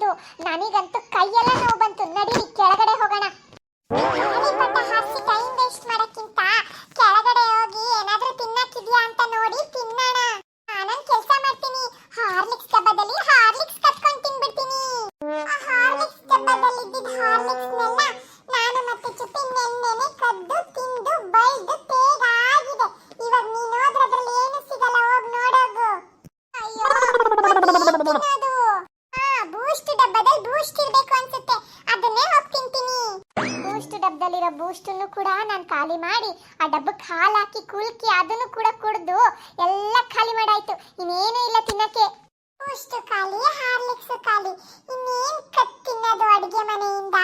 ಮಾಡಿದ್ದು. ನನಗಂತೂ ಕೈಯೆಲ್ಲ ನೋವು ಬಂತು. ನಡೀರಿ ಕೆಳಗಡೆ ಹೋಗೋಣ. ಪಟ ಹಾರಿಸಿ ಟೈಮ್ ವೇಸ್ಟ್ ಮಾಡಕ್ಕಿಂತ ಕೆಳಗಡೆ ಹೋಗಿ ಏನಾದ್ರೂ ತಿನ್ನಕ್ಕಿದ್ಯಾ ಅಂತ ನೋಡಿ ತಿನ್ನೋಣ. ನಾನೊಂದು ಕೆಲಸ ಮಾಡ್ತೀನಿ, ಹಾರ್ಲಿಕ್ಸ್ ಡಬ್ಬದಲ್ಲಿ ಹಾರ್ಲಿಕ್ಸ್ ಕಟ್ಕೊಂಡು ತಿನ್ಬಿಡ್ತೀನಿ. ಆ ಹಾರ್ಲಿಕ್ಸ್ ಡಬ್ಬದಲ್ಲಿ ಇದ್ದಿದ್ದ ಹಾರ್ಲಿಕ್ಸ್ನೆಲ್ಲ ನಾನು ಮತ್ತೆ ಚುಪ್ಪಿ ನೆನ್ನೆನೆ ಕದ್ದು ತಿಂದು ಬೈದು ತೇಗಾಗಿದೆ. ಇವಾಗ ನೀನು ಹೋದ್ರೆ ಅದ್ರಲ್ಲಿ ಏನು ಸಿಗಲ್ಲ, ಹೋಗಿ ನೋಡೋಗು. ಅಯ್ಯೋ ತಿನ್ನೋದು. ಬೂಸ್ಟ್ ಡಬ್ಬದಲ್ಲಿ ಬೂಸ್ಟ್ ಇರ್ಬೇಕು ಅನ್ಸುತ್ತೆ, ಅದನ್ನೇ ಹೋಗಿ ತಿಂತೀನಿ. ಬೂಸ್ಟ್ ಡಬ್ಬದಲ್ಲಿರೋ ಬೂಸ್ಟನ್ನು ಕೂಡ ನಾನು ಖಾಲಿ ಮಾಡಿ ಆ ಡಬ್ಬಕ್ಕೆ ಹಾಲು ಹಾಕಿ ಕುಲ್ಕಿ ಅದನ್ನು ಕೂಡ ಕುಡಿದು ಎಲ್ಲ ಖಾಲಿ ಮಾಡಾಯ್ತು. ಇನ್ನೇನು ಇಲ್ಲ ತಿನ್ನಕ್ಕೆ. ಬೂಸ್ಟ್ ಖಾಲಿ, ಹಾರ್ಲಿಕ್ಸ್ ಖಾಲಿ, ಇನ್ನೇನ್ ಕತ್ ತಿನ್ನೋದು ಅಡಿಗೆ ಮನೆಯಿಂದ?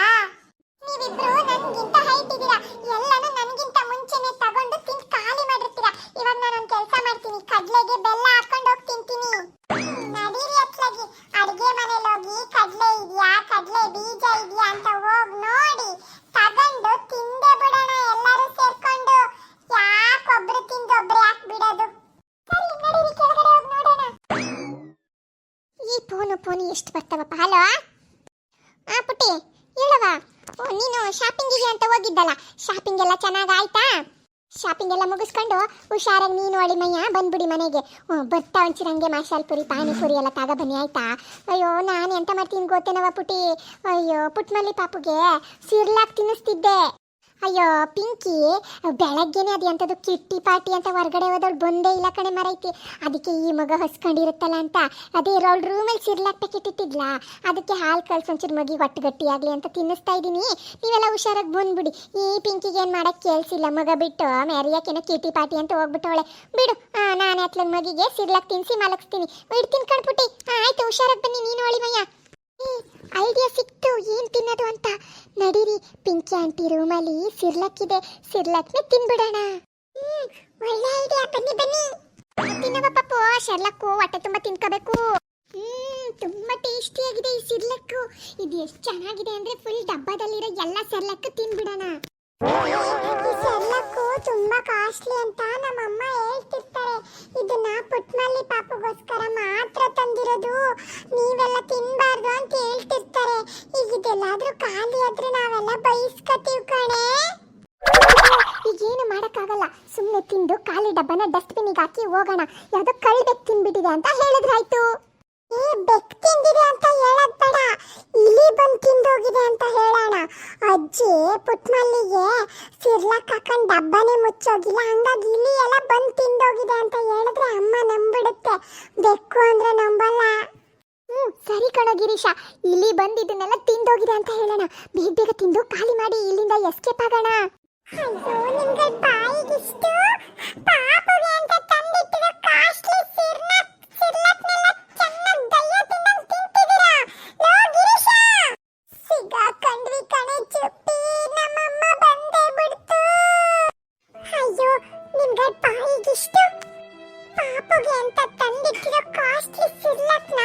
ನೀವಿಬ್ರು ನನ್ಗಿಂತ ಹೈಟ್ ಇದ್ದೀರಾ, ಎಲ್ಲಾನು ನನ್ಗಿಂತ ಮುಂಚೆನೆ ತಗೊಂಡು ತಿಂದು ಖಾಲಿ ಮಾಡಿರ್ತೀರಾ. ಇವಾಗ ನಾನೊಂದು ಕೆಲಸ ಮಾಡ್ತೀನಿ, ಕಡ್ಲೆಗೆ ಬೆಲ್ಲ ಹಾಕೊಂಡು ಹೋಗಿ ತಿಂತೀನಿ. ನಡೀರಿ ಅತ್ಲಾಗಿ, ಅಡಿಗೆ ಮನೇಲಿ ಹೋಗಿ ಕಡ್ಲೆ ಇದೆಯಾ, ಕಡ್ಲೆ ಬೀಜ ಇದೆಯಾ ಅಂತ ಹೋಗಿ ನೋಡಿ ತಗೊಂಡು ತಿಂದೇ ಬಿಡೋಣ ಎಲ್ಲರೂ ಸೇರ್ಕೊಂಡು. ಯಾಕೊಬ್ರು ತಿಂದು ಒಬ್ರು ಯಾಕೆ ಬಿಡೋದು? ಸರಿ ನಡೀರಿ ಕೆಳಗಡೆ ಹೋಗಿ ನೋಡೋಣ. ಈ ಫೋನು ಎಷ್ಟು ಬರ್ತಾವಪ್ಪ? ಹಲೋ ಪುಟ್ಟಿ ಹೇಳವ, ನೀನು ಶಾಪಿಂಗಿಗೆ ಅಂತ ಹೋಗಿದ್ದಲ್ಲ, ಶಾಪಿಂಗ್ ಎಲ್ಲ ಚೆನ್ನಾಗಿ ಆಯ್ತಾ? ಶಾಪಿಂಗ್ ಎಲ್ಲ ಮುಗಿಸ್ಕೊಂಡು ಹುಷಾರಾಗಿ ನೀನು ಅಳಿಮಯ್ಯ ಬಂದ್ಬಿಡಿ ಮನೆಗೆ. ಬರ್ತಾ ಒಂಚೂರು ಹಂಗೆ ಮಸಾಲೆ ಪುರಿ ಪಾನಿಪುರಿ ಎಲ್ಲ ತಗೊಬನ್ನಿ ಆಯ್ತಾ? ಅಯ್ಯೋ ನಾನು ಎಂತ ಮಾಡ್ತೀನಿ ಗೊತ್ತೇನವ ಪುಟ್ಟಿ, ಅಯ್ಯೋ ಪುಟ್ಮಲ್ಲಿ ಪಾಪುಗೆ ಸಿರ್ಲಾಕ್ ತಿನ್ನಿಸ್ತಿದ್ದೆ. ಅಯ್ಯೋ ಪಿಂಕಿ ಬೆಳಗ್ಗೆನೆ ಅದು ಎಂಥದ್ದು ಕಿಟ್ಟಿ ಪಾರ್ಟಿ ಅಂತ ಹೊರಗಡೆ ಹೋದವಳು ಬಂದೇ ಇಲ್ಲ ಕಣೆ ಮರೈತಿ. ಅದಕ್ಕೆ ಈ ಮಗ ಹಸ್ಕೊಂಡಿರುತ್ತಲ್ಲ ಅಂತ ಅದೇ ಅವಳು ರೂಮಲ್ಲಿ ಸಿರ್ಲಾಕ್ ಪ್ಯಾಕೆಟ್ ಇಟ್ಟಿದ್ಲಾ, ಅದಕ್ಕೆ ಹಾಲು ಕಳ್ಸಿ ಒಂಚೂರು ಮಗಿಗೆ ಒಟ್ಟು ಗಟ್ಟಿಯಾಗಲಿ ಅಂತ ತಿನ್ನಿಸ್ತಾ ಇದ್ದೀನಿ. ನೀವೆಲ್ಲ ಹುಷಾರಾಗಿ ಬಂದ್ಬಿಡಿ. ಈ ಪಿಂಕಿಗೆ ಏನು ಮಾಡೋಕ್ಕೆ ಕೇಳಿಸಿಲ್ಲ, ಮಗ ಬಿಟ್ಟು ಮೆರಿಯಾಕೇನೋ ಕಿಟ್ಟಿ ಪಾರ್ಟಿ ಅಂತ ಹೋಗ್ಬಿಟ್ಟವಳೆ. ಬಿಡು, ನಾನು ಅತ್ಲನ ಮಗಿಗೆ ಸಿರ್ಲಾಕ್ ತಿನ್ನಿಸಿ ಮಲಗಿಸ್ತೀನಿ. ಇಡ್ತೀನಿ ಕಣ್ಪುಟ್ಟಿ. ಆಯ್ತು ಹುಷಾರಾಗಿ ಬನ್ನಿ ನೀನು ಅಳಿಮಯ್ಯ. ಐಡಿಯಾ ಸಿಕ್ತು ಏನು ತಿನ್ನೋದು ಅಂತ. ನಡೀರಿ, ಪಿಂಕಿ ಆಂಟಿ ರೂಮಲ್ಲಿ ಸಿರ್ಲಾಕ್ ಇದೆ, ಸಿರ್ಲಾಕ್ನೇ ತಿನ್ಬಿಡೋಣ. ಒಳ್ಳೆ ಐಡಿಯಾ, ಬನ್ನಿ ಬನ್ನಿ ತಿನ್ನವ ಪಾಪು. ಶರ್ಲಾಕು ಹೊಟ್ಟೆ ತುಂಬ ತಿನ್ಕೋಬೇಕು. ತುಂಬಾ ಟೇಸ್ಟಿಯಾಗಿದೆ ಈ ಸಿರ್ಲಾಕು. ಇದು ಎಷ್ಟು ಚೆನ್ನಾಗಿದೆ ಅಂದ್ರೆ ಫುಲ್ ಡಬ್ಬದಲ್ಲಿರೋ ಎಲ್ಲ ಸಿರ್ಲಾಕ್ ತಿನ್ಬಿಡೋಣ. ಈ ಸರ್ಲಕ್ಕು ತುಂಬಾ ಕಾಸ್ಟ್ಲಿ ಅಂತ ನಮ್ಮಮ್ಮ ಹೇಳ್ತಿರ್ತಾರೆ. ಇದನ್ನ ಪುಟ್ಮಲ್ಲಿ ಪಾಪುಗೋಸ್ಕರ ಮಾತ್ರ ತಂದಿರೋದು, ನೀವೆಲ್ಲ ತಿನ್ಬಾರ್ದು ಅಂತ ಹೇಳ್ತಿರ್ತಾರೆ. ಈಗ ಇದೆಲ್ಲಾದ್ರೂ ಖಾಲಿ ಆದ್ರೆ ನಾವೆಲ್ಲ ಬೈಸ್ಕತೀವಿ ಕಣೆ. ಈಗೇನು ಮಾಡೋಕ್ಕಾಗಲ್ಲ, ಸುಮ್ಮನೆ ತಿಂದು ಖಾಲಿ ಡಬ್ಬನ ಡಸ್ಟ್ಬಿನ್ನಿಗೆ ಹಾಕಿ ಹೋಗೋಣ. ಯಾವುದೋ ಕಳ್ಳ ಬೆಕ್ಕು ತಿನ್ಬಿಟ್ಟಿದೆ ಅಂತ ಹೇಳಿದ್ರಾಯ್ತು. ಬೆಕ್ಕು ತಿಂದಿದೆ ಅಂತ ಹೇಳೋದ್ ಬೇಡ, ಇಲಿ ಬಂದು ತಿಂದೋಗಿದೆ ಅಂತ ಹೇಳೋಣ. ಅಜ್ಜಿ ಪುಟ್ಮಲ್ಲಿಗೆ ಸಿರ್ಲಾಕ್ ಹಾಕೊಂಡು ಡಬ್ಬನೇ ಮುಚ್ಚೋಗಿಲ್ಲ, ಹಂಗಾಗಿ ಇಲಿ ಎಲ್ಲ ಬಂದು ತಿಂದೋಗಿದೆ ಅಂತ ಹೇಳಿದ್ರೆ ಅಮ್ಮ ನಂಬಿಡುತ್ತೆ. ಬೆಕ್ಕು ಅಂದ್ರೆ ನಂಬಲ್ಲ. ಸರಿ ಕಣೋ ಗಿರೀಶ, ಇಲಿ ಬಂದು ಇದನ್ನೆಲ್ಲ ತಿಂದೋಗಿದೆ ಅಂತ ಹೇಳೋಣ. ಬೇಗ ಬೇಗ ತಿಂದು ಖಾಲಿ ಮಾಡಿ ಇಲ್ಲಿಂದ ಎಸ್ಕೇಪ್ ಆಗೋಣ. ಅಯ್ಯೋ ನಿಮ್ಗೆ ಬಾಯಿಗಿಷ್ಟು ಪಾಪುಗೆ ಅಂತ ತಂದಿಟ್ಟಿರೋ ಕಾಸ್ಟ್ಲಿ ಸಿರ್ಲಾಕ್ನೆಲ್ಲ ಚೆನ್ನಾಗಿ ದಯ್ಯ ತಿಂದಂಗೆ ತಿಂತಿದ್ದೀರಾ? ಲೋ ಗಿರೀಶ, ಸಿಗಾಕೊಂಡ್ವಿ ಕಣೆ ಚುಪ್ಪಿ, ನಮ್ಮಮ್ಮ ಬಂದೇ ಬಿಡ್ತು. ಅಯ್ಯೋ ನಿಮ್ಗೆ ಬಾಯಿಗಿಷ್ಟು ಪಾಪುಗೆ ಅಂತ ತಂದಿಟ್ಟಿರೋ ಕಾಸ್ಟ್ಲಿ ಸಿರ್ಲಾಕ್ನ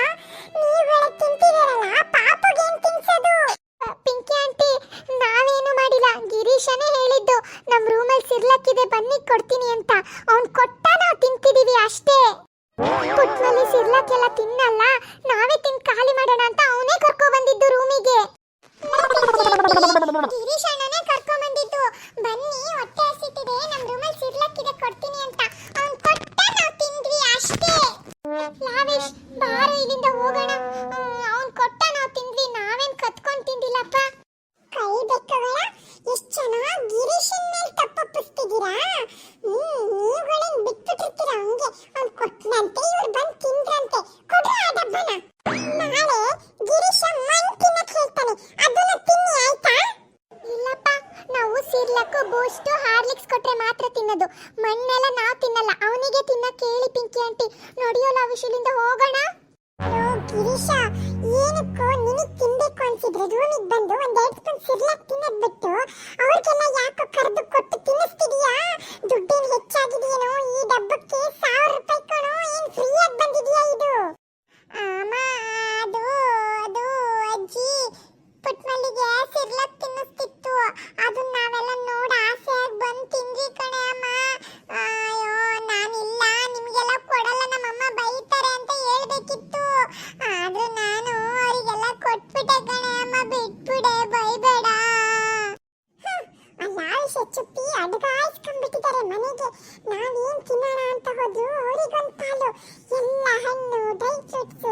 ನೀವೆಲ್ಲ ತಿಂತಿದ್ದೀರಲ್ಲ, ಪಾಪುಗೆ ಏನು ತಿನ್ಸೋದು? ಪಿಂಕಿ ಆಂಟಿ ನಾವೇನು ಮಾಡಿಲ್ಲ, ಗಿರೀಶನೇ ಹೇಳಿದ್ದು ನಮ್ಮ ರೂಮಲ್ಲಿ ಸಿರ್ಲಾಕ್ ಇದೆ ಬನ್ನಿ ಕೊಡ್ತೀನಿ ಅಂತ. ಅವ್ನು ಕೊಟ್ಟ ನಾವು ತಿಂತಿದೀವಿ ಅಷ್ಟೇ. ಪುಟ್ನಲ್ಲಿ ಸಿರ್ಲಾಕ್ ಎಲ್ಲ ತಿನ್ನಲ್ಲ, ನಾವೇ ತಿಂದು ಖಾಲಿ ಮಾಡೋಣ ಅಂತ ಅವನೇ ಕರ್ಕೊಂಡ್ ಬಂದಿದ್ದು ರೂಮಿಗೆ. ಗಿರೀಶ್ ಅಣ್ಣನೇ ಕರ್ಕೊಂಡ್ ಬಂದಿದ್ದು, ಬನ್ನಿ ಹೊಟ್ಟೆ ಹಸಿತಿದೆ ನಮ್ಮ ರೂಮಲ್ಲಿ ಸಿರ್ಲಾಕ್ ಇದೆ ಕೊಡ್ತೀನಿ ಅಂತ. ಅವ್ನು ಕೊಟ್ಟ ನಾವು ತಿಂದ್ವಿ ಅಷ್ಟೇ. ಲಾವೇಶ್ ಬಾರು ಇಲ್ಲಿಂದ ಹೋಗೋಣ. ಅವ್ನು ಕೊಟ್ಟ ನಾವು ತಿಂದ್ವಿ, ನಾವೇನ್ ಕತ್ಕೊಂಡು ತಿಂದಿಲ್ಲಪ್ಪ. ಕೈ ಬೆಕ್ಕಗಳ ಎಷ್ಟು ಚೆನ್ನಾಗಿ ಗಿರೀಶನ್ ಮೇಲೆ ತಪ್ಪಪ್ಪಿಸ್ತಿದ್ದೀರಾ. ಕೊಟ್ಬಿಟ್ಟೆ ಕಣೆ ಅಮ್ಮ, ಬಿಟ್ಬಿಡೆ, ಬೈಬೇಡ. ಅಲ್ಲ ಚುಪ್ಪಿ ಅಡ್ಗಾಯಿಸ್ಕೊಂಡ್ಬಿಟ್ಟಿದ್ದಾರೆ ಮನೆಗೆ. ನಾವೇನ್ ತಿನ್ನೋಣ ಅಂತ ಹೋದ್ರು ಅವರಿಗೊಂದು ಪಾಲು. ಎಲ್ಲ ಹಣ್ಣು, ಡ್ರೈ ಫ್ರೂಟ್ಸ್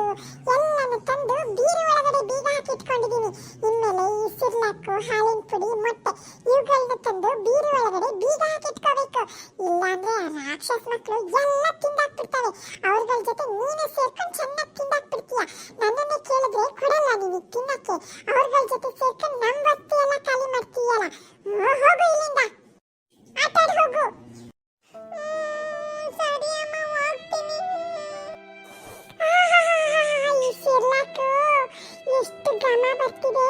ಎಲ್ಲಾನು ತಂದು ಬೀರು ಒಳಗಡೆ ಬೀಗ ಹಾಕಿಟ್ಕೊಂಡಿದೀನಿ. ಇನ್ಮೇಲೆ ಈ ಸಿರ್ಲಾಕು, ಹಾಲಿನ ಪುಡಿ, ಮೊಟ್ಟೆ ಇವುಗಳನ್ನ ತಂದು ಬೀರು ಒಳಗಡೆ ಬೀಗ ಹಾಕಿಟ್ಕೋಬೇಕು. ಇಲ್ಲಾಂದ್ರೆ ಆ ರಾಕ್ಷಸ ಮಕ್ಕಳು ಎಲ್ಲ ತಿಂದಾಕ್ಬಿಡ್ತವೆ. ಅವ್ರಗಳ ಜೊತೆ ನೀನು ಸೇರ್ಕೊಂಡು ಚೆನ್ನಾಗಿ ತಿಂದಾಕ್ಬಿಡ್ತೀಯ. ನನ್ನನ್ನೇ ಕೇಳಿದ್ರೆ ಕೊಡಲ್ಲ ನೀನು ತಿನ್ನಕ್ಕೆ. ಅವ್ರಗಳ ಜೊತೆ ಸೇರ್ಕೊಂಡು ನಮ್ಮ ವಸ್ತು ಎಲ್ಲ ಖಾಲಿ ಮಾಡ್ತೀಯಲ್ಲ. ಹೋಗು ಇಲ್ಲಿಂದ, ಆಟಾಡಿ ಹೋಗು. ಸರಿ ಅಮ್ಮ, ಹೋಗ್ತೀನಿ. ಈ ಸಿರ್ಲಾಕು ಎಷ್ಟು ಘಮ ಬರ್ತಿದೆ.